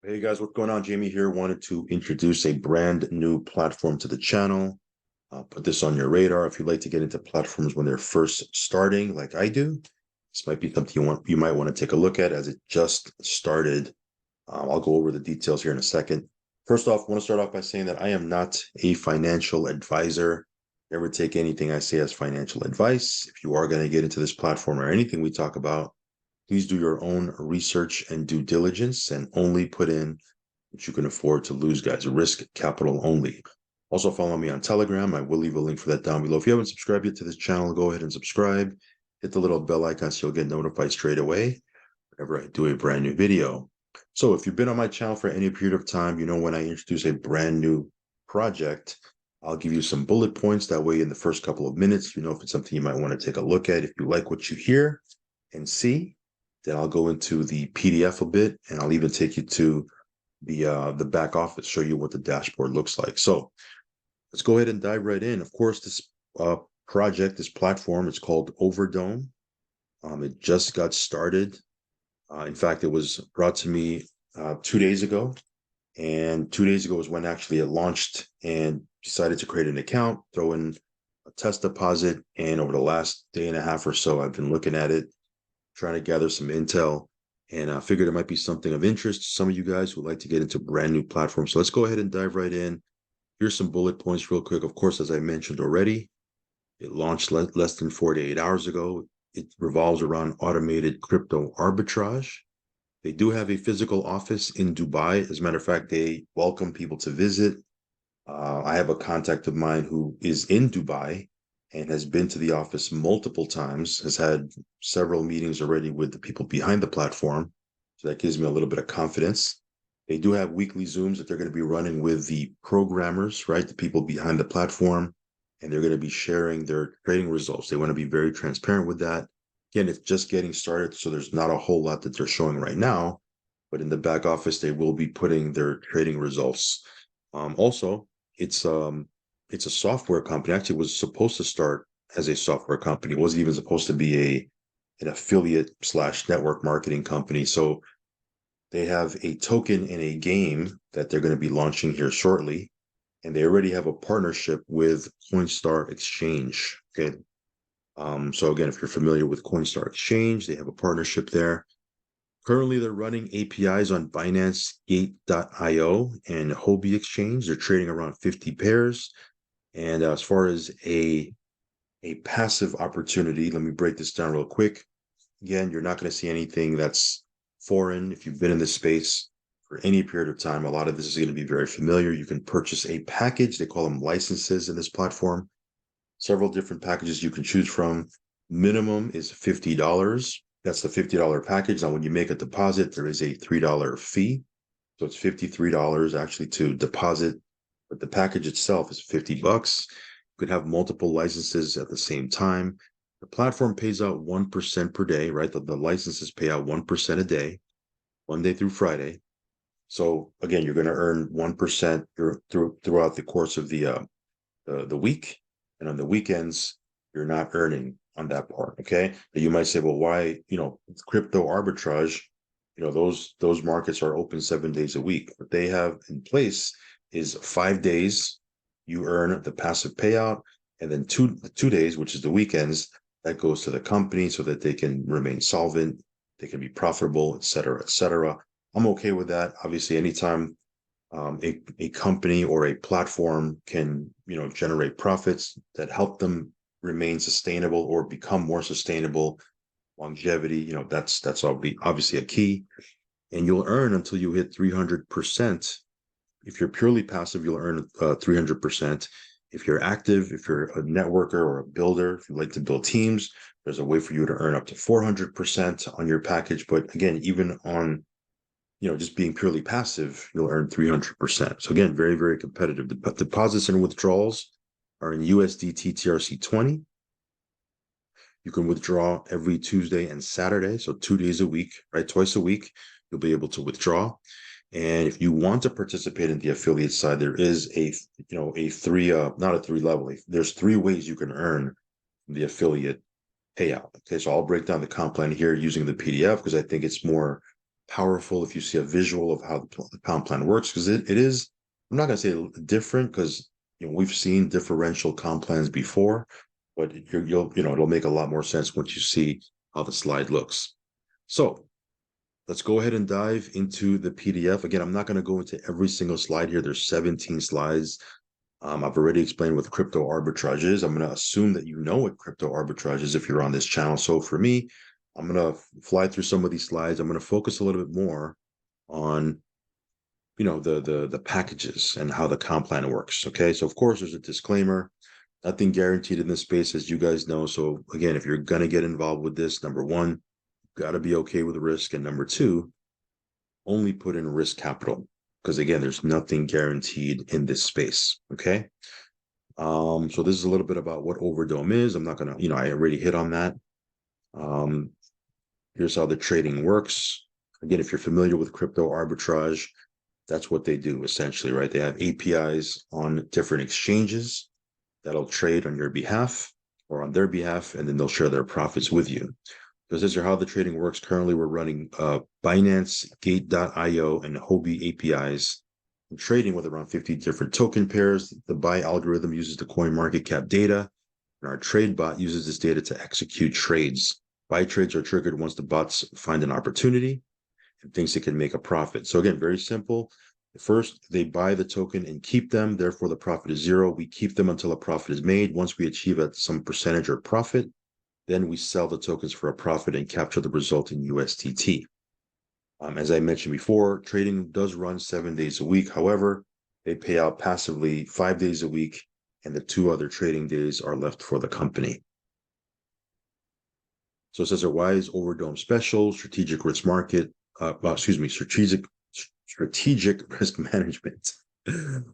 Hey guys, what's going on? Jamie here. Wanted to introduce a brand new platform to the channel. Put this on your radar if you'd like to get into platforms when they're first starting, like I do. This might be something you might want to take a look at as it just started. I'll go over the details here in a second. First off, I want to start off by saying that I am not a financial advisor. Never take anything I say as financial advice. If you are going to get into this platform or anything we talk about, please do your own research and due diligence and only put in what you can afford to lose, guys. Risk capital only. Also, follow me on Telegram. I will leave a link for that down below. If you haven't subscribed yet to this channel, go ahead and subscribe. Hit the little bell icon so you'll get notified straight away whenever I do a brand new video. So if you've been on my channel for any period of time, you know when I introduce a brand new project, I'll give you some bullet points. That way, in the first couple of minutes, you know if it's something you might want to take a look at. If you like what you hear and see, then I'll go into the PDF a bit, and I'll even take you to the back office, show you what the dashboard looks like. So let's go ahead and dive right in. Of course, this project, this platform, it's called Overdome. It just got started. In fact, it was brought to me 2 days ago. And 2 days ago was when actually it launched, and decided to create an account, throw in a test deposit. And over the last day and a half or so, I've been looking at it, trying to gather some intel, and I figured it might be something of interest to some of you guys who would like to get into brand new platforms. So let's go ahead and dive right in. Here's some bullet points real quick. Of course, as I mentioned already, it launched less than 48 hours ago. It revolves around automated crypto arbitrage. They do have a physical office in Dubai. As a matter of fact, they welcome people to visit. I have a contact of mine who is in Dubai and has been to the office multiple times, has had several meetings already with the people behind the platform. So that gives me a little bit of confidence. They do have weekly Zooms that they're going to be running with the programmers, right? The people behind the platform, and they're going to be sharing their trading results. They want to be very transparent with that. Again, it's just getting started, so there's not a whole lot that they're showing right now, but in the back office, they will be putting their trading results. Also, it's a software company. Actually, it was supposed to start as a software company. It wasn't even supposed to be an affiliate slash network marketing company. So they have a token in a game that they're going to be launching here shortly, and they already have a partnership with Coinstar Exchange. Okay. So again, if you're familiar with Coinstar Exchange, they have a partnership there. Currently, they're running APIs on Binance Gate.io and Huobi Exchange. They're trading around 50 pairs. And as far as a passive opportunity, let me break this down real quick. Again, you're not going to see anything that's foreign. If you've been in this space for any period of time, a lot of this is going to be very familiar. You can purchase a package. They call them licenses in this platform. Several different packages you can choose from. Minimum is $50. That's the $50 package. Now, when you make a deposit, there is a $3 fee. So it's $53 actually to deposit, but the package itself is $50. You could have multiple licenses at the same time. The platform pays out 1% per day, right? The licenses pay out 1% a day, Monday through Friday. So again, you're going to earn 1% throughout the course of the week, and on the weekends, you're not earning on that part. Okay, but you might say, well, why? Crypto arbitrage. Those markets are open 7 days a week. What they have in place is 5 days you earn the passive payout, and then two days, which is the weekends, that goes to the company so that they can remain solvent, they can be profitable, et cetera, et cetera. I'm okay with that. Obviously, anytime a company or a platform can generate profits that help them remain sustainable or become more sustainable, longevity, that's obviously a key. And you'll earn until you hit 300%. If you're purely passive, you'll earn 300%. If you're active, if you're a networker or a builder, if you like to build teams, there's a way for you to earn up to 400% on your package. But again, even on just being purely passive, you'll earn 300%. So again, very, very competitive. The deposits and withdrawals are in USDT TRC20. You can withdraw every Tuesday and Saturday, so 2 days a week, right? Twice a week, you'll be able to withdraw. And if you want to participate in the affiliate side, there is not a three level. There's 3 ways you can earn the affiliate payout. Okay, so I'll break down the comp plan here using the PDF because I think it's more powerful if you see a visual of how the pound plan works, because it is, I'm not going to say different, because we've seen differential comp plans before, but it'll make a lot more sense once you see how the slide looks. So let's go ahead and dive into the PDF. Again, I'm not going to go into every single slide here. There's 17 slides. I've already explained what crypto arbitrage is. I'm going to assume that you know what crypto arbitrage is if you're on this channel. So for me, I'm going to fly through some of these slides. I'm going to focus a little bit more on the packages and how the comp plan works. Okay, so of course there's a disclaimer. Nothing guaranteed in this space, as you guys know. So again, if you're going to get involved with this, number one, got to be okay with the risk, and number two, only put in risk capital, because again, there's nothing guaranteed in this space. Okay. So this is a little bit about what overdome is. I'm not gonna, I already hit on that. Here's how the trading works. Again, if you're familiar with crypto arbitrage, that's what they do essentially, right? They have APIs on different exchanges that'll trade on your behalf or on their behalf, and then they'll share their profits with you. So this is how the trading works. Currently, we're running Binance, Gate.io, and Huobi APIs. I'm trading with around 50 different token pairs. The buy algorithm uses the coin market cap data, and our trade bot uses this data to execute trades. Buy trades are triggered once the bots find an opportunity and thinks it can make a profit. So again, very simple. First, they buy the token and keep them. Therefore, the profit is zero. We keep them until a profit is made. Once we achieve some percentage or profit, then we sell the tokens for a profit and capture the result in USDT. As I mentioned before, trading does run 7 days a week. However, they pay out passively 5 days a week, and the 2 other trading days are left for the company. So it says, why is overdome special? Strategic risk strategic risk management,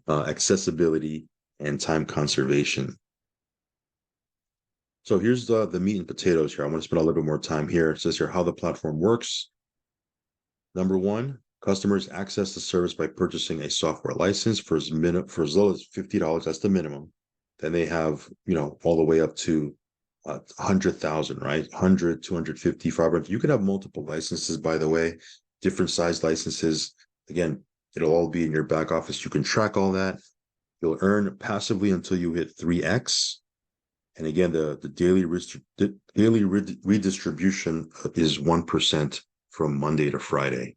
accessibility, and time conservation. So here's the meat and potatoes here. I want to spend a little bit more time here. It says here how the platform works. Number one, customers access the service by purchasing a software license for as low as $50. That's the minimum. Then they have, all the way up to 100,000, right? 100, 250, 500. You can have multiple licenses, by the way, different size licenses. Again, it'll all be in your back office. You can track all that. You'll earn passively until you hit 3x. And again, the daily redistribution is 1% from Monday to Friday.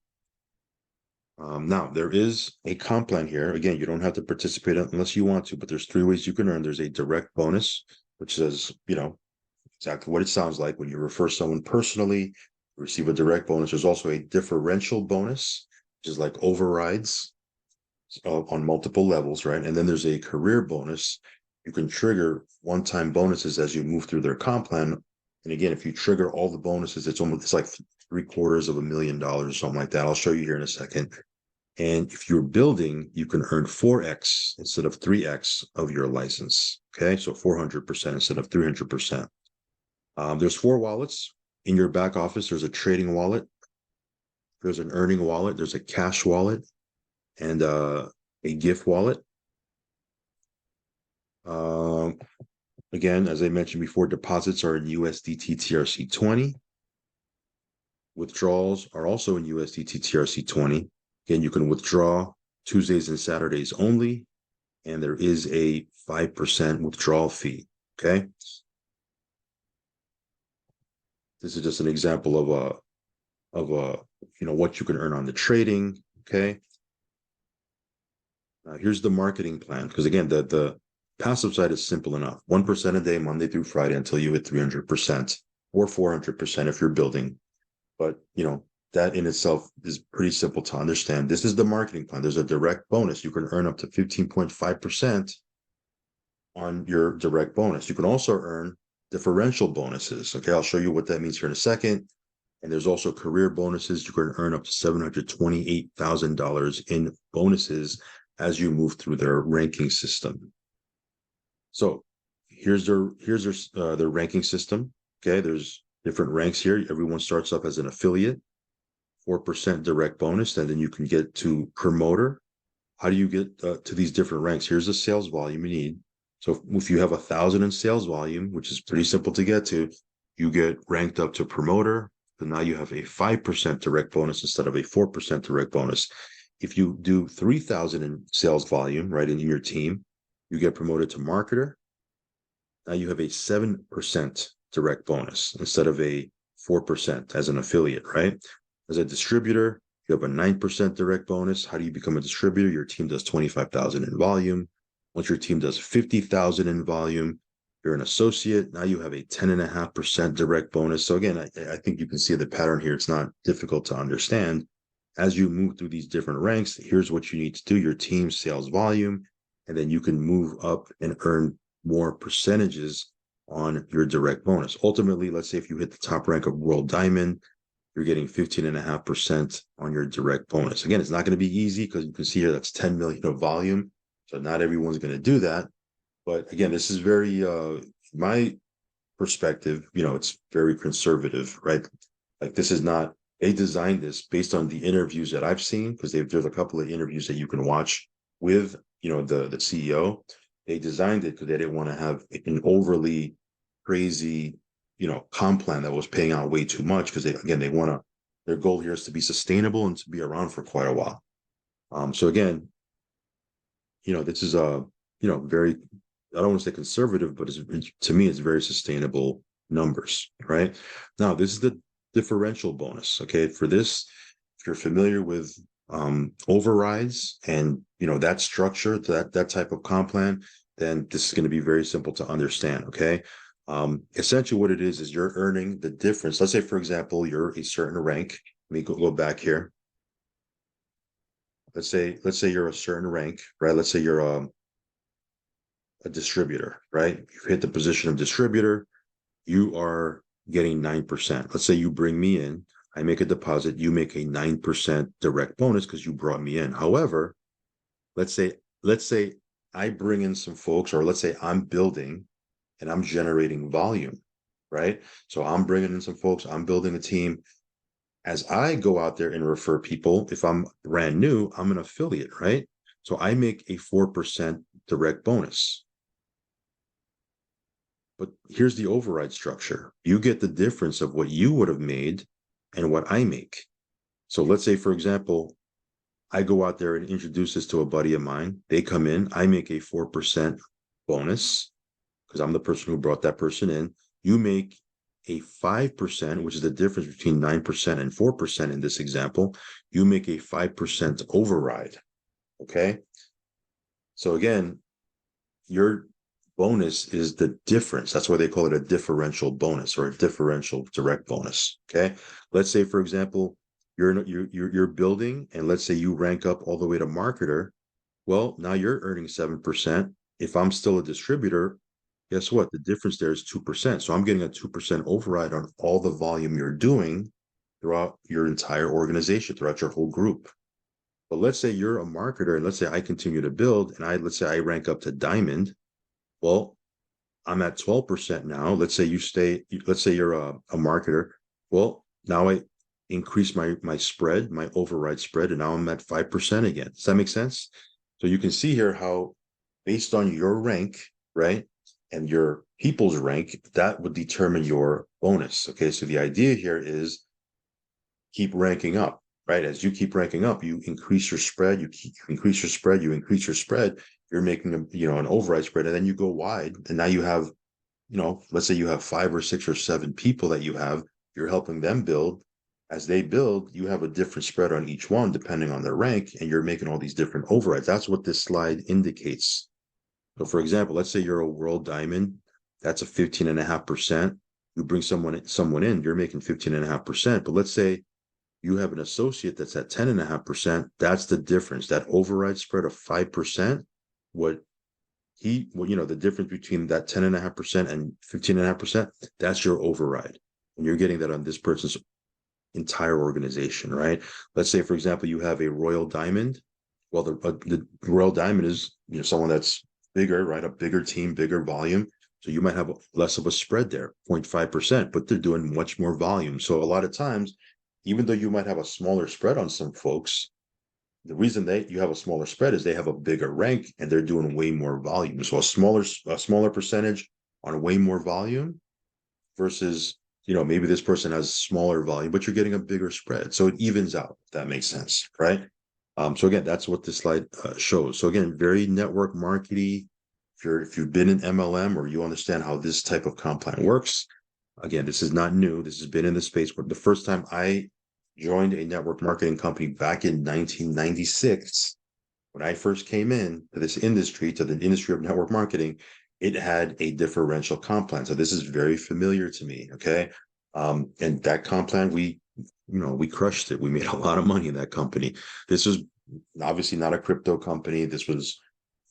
Now, there is a comp plan here. Again, you don't have to participate unless you want to, but there's 3 ways you can earn. There's a direct bonus, which says, exactly what it sounds like. When you refer someone personally, you receive a direct bonus. There's also a differential bonus, which is like overrides on multiple levels, right? And then there's a career bonus. You can trigger one-time bonuses as you move through their comp plan. And again, if you trigger all the bonuses, it's like $750,000 or something like that. I'll show you here in a second. And if you're building, you can earn 4x instead of 3x of your license. Okay, so 400% instead of 300%. There's 4 wallets in your back office. There's a trading wallet, there's an earning wallet, there's a cash wallet, and a gift wallet. Again, as I mentioned before, deposits are in USDT TRC20. Withdrawals are also in USDT TRC20. Again, you can withdraw Tuesdays and Saturdays only, and there is a 5% withdrawal fee. Okay. This is just an example of what you can earn on the trading. Okay. Here's the marketing plan, because again, the passive side is simple enough. 1% a day, Monday through Friday, until you hit 300% or 400% if you're building. But that in itself is pretty simple to understand. This is the marketing plan. There's a direct bonus. You can earn up to 15.5% on your direct bonus. You can also earn differential bonuses. Okay, I'll show you what that means here in a second. And there's also career bonuses. You can earn up to $728,000 in bonuses as you move through their ranking system. So here's their ranking system. Okay, there's different ranks here. Everyone starts off as an affiliate, 4% direct bonus, and then you can get to promoter. How do you get to these different ranks? Here's the sales volume you need. So if you have 1,000 in sales volume, which is pretty simple to get to, you get ranked up to promoter. So now you have a 5% direct bonus instead of a 4% direct bonus. If you do 3,000 in sales volume, right, in your team, you get promoted to marketer. Now you have a 7% direct bonus instead of a 4% as an affiliate, right? As a distributor, you have a 9% direct bonus. How do you become a distributor? Your team does 25,000 in volume. Once your team does 50,000 in volume, you're an associate. Now you have a 10.5% direct bonus. So again, I think you can see the pattern here. It's not difficult to understand. As you move through these different ranks, here's what you need to do: your team sales volume, and then you can move up and earn more percentages on your direct bonus. Ultimately, let's say if you hit the top rank of World Diamond, you're getting 15.5% on your direct bonus. Again, it's not going to be easy because you can see here that's 10 million of volume. So not everyone's going to do that. But again, this is very, my perspective, it's very conservative, right? Like this is not, they designed this based on the interviews that I've seen, because there's a couple of interviews that you can watch with, the CEO. They designed it because they didn't want to have an overly crazy, comp plan that was paying out way too much, because they want to, their goal here is to be sustainable and to be around for quite a while. So again, this is a, very, I don't want to say conservative, but to me, it's very sustainable numbers, right? Now, this is the differential bonus. Okay. For this, if you're familiar with overrides and that structure, that type of comp plan, then this is going to be very simple to understand. Okay. Essentially what it is you're earning the difference. Let's say, for example, you're a certain rank. Let me go back here. Let's say you're a certain rank, right? Let's say you're a distributor, right? You've hit the position of distributor, you are getting 9%. Let's say you bring me in, I make a deposit, you make a 9% direct bonus because you brought me in. However, let's say I bring in some folks, or let's say I'm building and I'm generating volume, right? So I'm bringing in some folks, I'm building a team. As I go out there and refer people, if I'm brand new, I'm an affiliate, right? So I make a 4% direct bonus. But here's the override structure. You get the difference of what you would have made and what I make. So let's say, for example, I go out there and introduce this to a buddy of mine. They come in, I make a 4% bonus because I'm the person who brought that person in. You make a 5%, which is the difference between 9% and 4% in this example. You make a 5% override. Okay. So again, your bonus is the difference. That's why they call it a differential bonus or a differential direct bonus. Okay. Let's say, for example, you're building, and let's say you rank up all the way to marketer. Well, now you're earning 7%. If I'm still a distributor, guess what? The difference there is 2%. So I'm getting a 2% override on all the volume you're doing throughout your entire organization, throughout your whole group. But let's say you're a marketer, and let's say I continue to build, and let's say I rank up to diamond. Well, I'm at 12% now. Let's say you're a marketer. Well, now I increase my spread, my override spread, and now I'm at 5% again. Does that make sense? So you can see here how, based on your rank, right, and your people's rank, that would determine your bonus. Okay, so the idea here is keep ranking up, right? As you keep ranking up, you increase your spread, you increase your spread, you increase your spread. You're making an override spread, and then you go wide, and now you have, let's say you have 5 or 6 or 7 people that you're helping them build. As they build, you have a different spread on each one depending on their rank, and you're making all these different overrides. That's what this slide indicates. So for example, let's say you're a world diamond, that's a 15.5%. You bring someone in, you're making 15.5%. But let's say you have an associate that's at 10.5%. That's the difference. That override spread of 5%, the difference between that 10.5% and 15.5%, that's your override. And you're getting that on this person's entire organization, right? Let's say, for example, you have a royal diamond. Well, the royal diamond is someone that's bigger, right? A bigger team, bigger volume. So you might have less of a spread there, 0.5%, but they're doing much more volume. So a lot of times, even though you might have a smaller spread on some folks, the reason you have a smaller spread is they have a bigger rank and they're doing way more volume. So a smaller percentage on way more volume versus maybe this person has smaller volume, but you're getting a bigger spread. So it evens out, if that makes sense, right? So again, that's what this slide shows. So again, very network marketing. If you've been in MLM or you understand how this type of comp plan works, again, this is not new. This has been in the space. But the first time I joined a network marketing company back in 1996, when I first came in to this industry, to the industry of network marketing, it had a differential comp plan. So this is very familiar to me. Okay. And that comp plan, we crushed it. We made a lot of money in that company. This was obviously not a crypto company. This was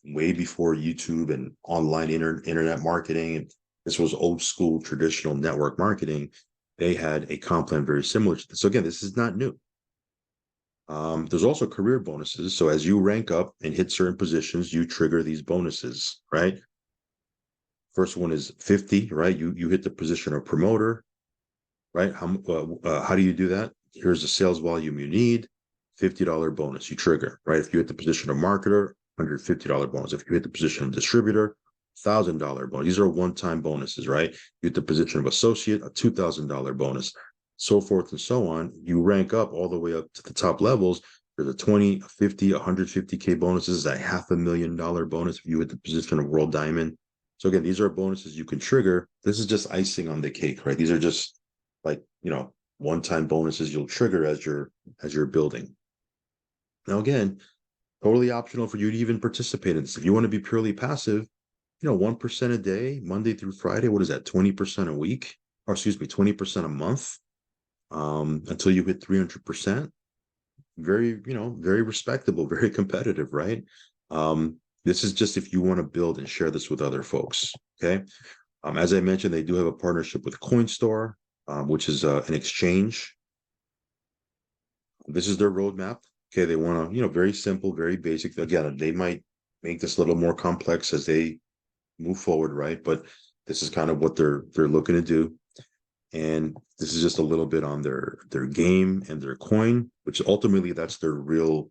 way before YouTube and online internet marketing. This was old school traditional network marketing. They had a comp plan very similar to this. So again, this is not new. There's also career bonuses. So as you rank up and hit certain positions, you trigger these bonuses, right? First one is 50, right? You hit the position of promoter, right? How do you do that? Here's the sales volume you need, $50 bonus you trigger, right? If you hit the position of marketer, $150 bonus. If you hit the position of distributor, $1,000 bonus. These are one-time bonuses, right? You hit the position of associate, a $2,000 bonus, so forth and so on. You rank up all the way up to the top levels. There's a 20, a 50, 150K bonuses, a $500,000 bonus if you hit the position of world diamond. So again, these are bonuses you can trigger. This is just icing on the cake, right? These are just like, one-time bonuses you'll trigger as you're building. Now, again, totally optional for you to even participate in this. If you want to be purely passive, 1% a day, Monday through Friday, what is that? 20% a week, or excuse me, 20% a month, until you hit 300%. Very, very respectable, very competitive, right? This is just if you want to build and share this with other folks. Okay. As I mentioned, they do have a partnership with Coinstore, which is an exchange. This is their roadmap. Okay, they want to, very simple, very basic. Again, they might make this a little more complex as they move forward, right? But this is kind of what they're looking to do. And this is just a little bit on their game and their coin, which ultimately that's their real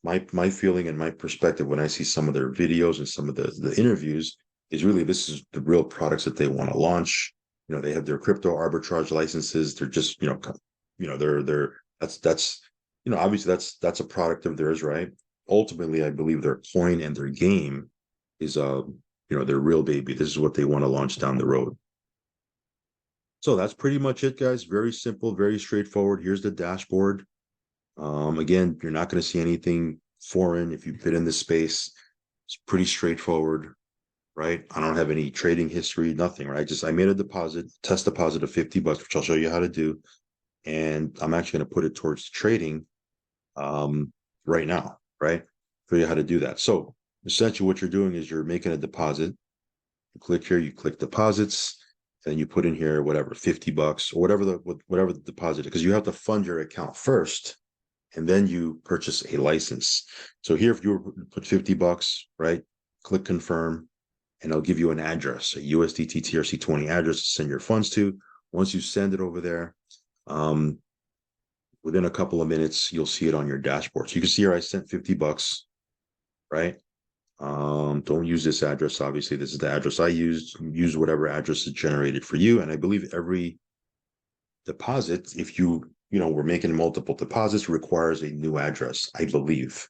my feeling and my perspective when I see some of their videos and some of the interviews is really this is the real products that they want to launch. They have their crypto arbitrage licenses. They're just, they're that's obviously that's a product of theirs, right? Ultimately, I believe their coin and their game is their real baby. This is what they want to launch down the road. So that's pretty much it, guys. Very simple, very straightforward. Here's the dashboard. Again, you're not going to see anything foreign if you've been in this space. It's pretty straightforward, right? I don't have any trading history, nothing, right? I made a deposit, test deposit of $50, which I'll show you how to do. And I'm actually going to put it towards trading right now, right? Show you how to do that. So essentially what you're doing is you're making a deposit. You click here, you click deposits, and you put in here, whatever, $50 or whatever the deposit is, because you have to fund your account first. And then you purchase a license. So here, if you put $50, right, click confirm, and it'll give you an address, a USDT TRC20 address to send your funds to. Once you send it over there, within a couple of minutes, you'll see it on your dashboard. So you can see here, I sent $50, right? Don't use this address. Obviously, this is the address I used. Use whatever address is generated for you. And I believe every deposit, if we're making multiple deposits, requires a new address, I believe.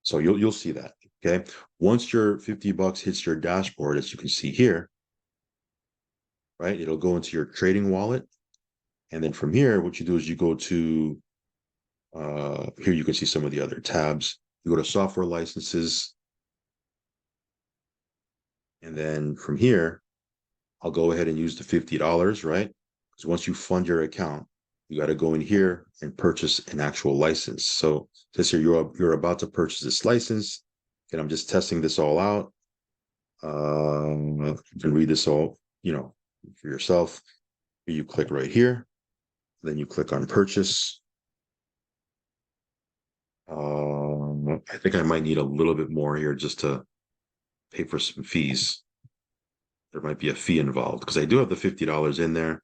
So you'll see that. Okay. Once your $50 hits your dashboard, as you can see here, right, it'll go into your trading wallet. And then from here, what you do is you go to here, you can see some of the other tabs. You go to software licenses. And then from here, I'll go ahead and use the $50, right? Because once you fund your account, you got to go in here and purchase an actual license. So this here, you're about to purchase this license, and I'm just testing this all out. You can read this all, for yourself. You click right here, then you click on purchase. I think I might need a little bit more here just to pay for some fees. There might be a fee involved because I do have the $50 in there,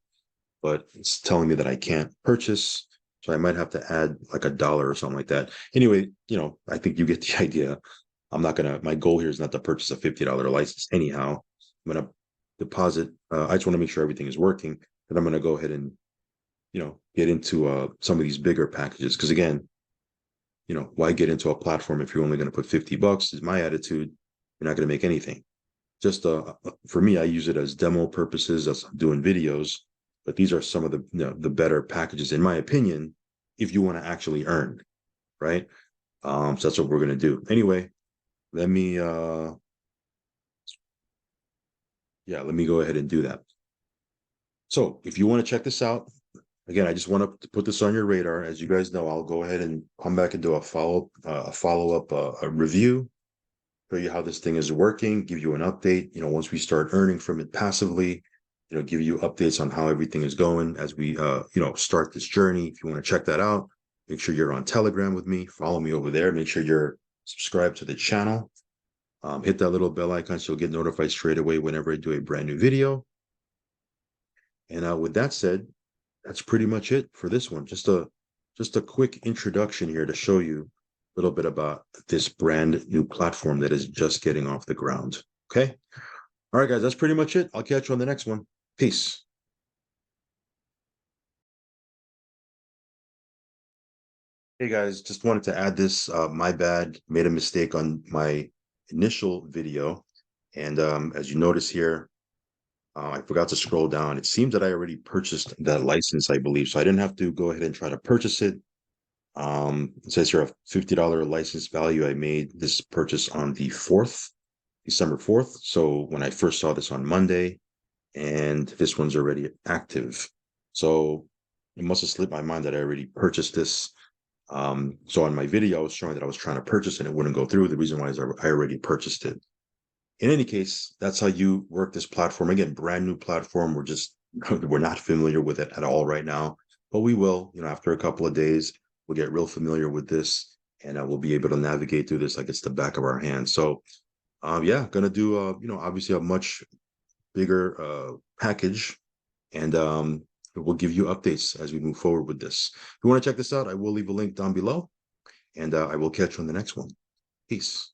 but it's telling me that I can't purchase. So I might have to add like $1 or something like that. Anyway, I think you get the idea. My goal here is not to purchase a $50 license anyhow. I'm going to deposit. I just want to make sure everything is working. then I'm going to go ahead and, get into some of these bigger packages. Because again, why get into a platform if you're only going to put $50? Is my attitude. You're not going to make anything. Just for me, I use it as demo purposes, as I'm doing videos. But these are some of the better packages, in my opinion, if you want to actually earn, right? So that's what we're going to do. Anyway, let me go ahead and do that. So if you want to check this out, again, I just want to put this on your radar. As you guys know, I'll go ahead and come back and do a follow-up a review, show you how this thing is working, give you an update, once we start earning from it passively, give you updates on how everything is going as we, start this journey. If you want to check that out, make sure you're on Telegram with me, follow me over there, make sure you're subscribed to the channel, hit that little bell icon so you'll get notified straight away whenever I do a brand new video. And with that said, that's pretty much it for this one. Just a quick introduction here to show you a little bit about this brand new platform that is just getting off the ground. Okay. All right, guys, that's pretty much it. I'll catch you on the next one. Peace. Hey guys, just wanted to add this. My bad, made a mistake on my initial video. And as you notice here, I forgot to scroll down. It seems that I already purchased that license, I believe. So I didn't have to go ahead and try to purchase it. It says here a $50 license value. I made this purchase on the 4th, December 4th. So when I first saw this on Monday, and this one's already active. So it must have slipped my mind that I already purchased this. So on my video, I was showing that I was trying to purchase it and it wouldn't go through. The reason why is I already purchased it. In any case, that's how you work this platform. Again, brand new platform. We're not familiar with it at all right now, but we will, after a couple of days, we'll get real familiar with this and we'll be able to navigate through this like it's the back of our hand. So, going to do, obviously a much bigger package, and we'll give you updates as we move forward with this. If you want to check this out, I will leave a link down below, and I will catch you on the next one. Peace.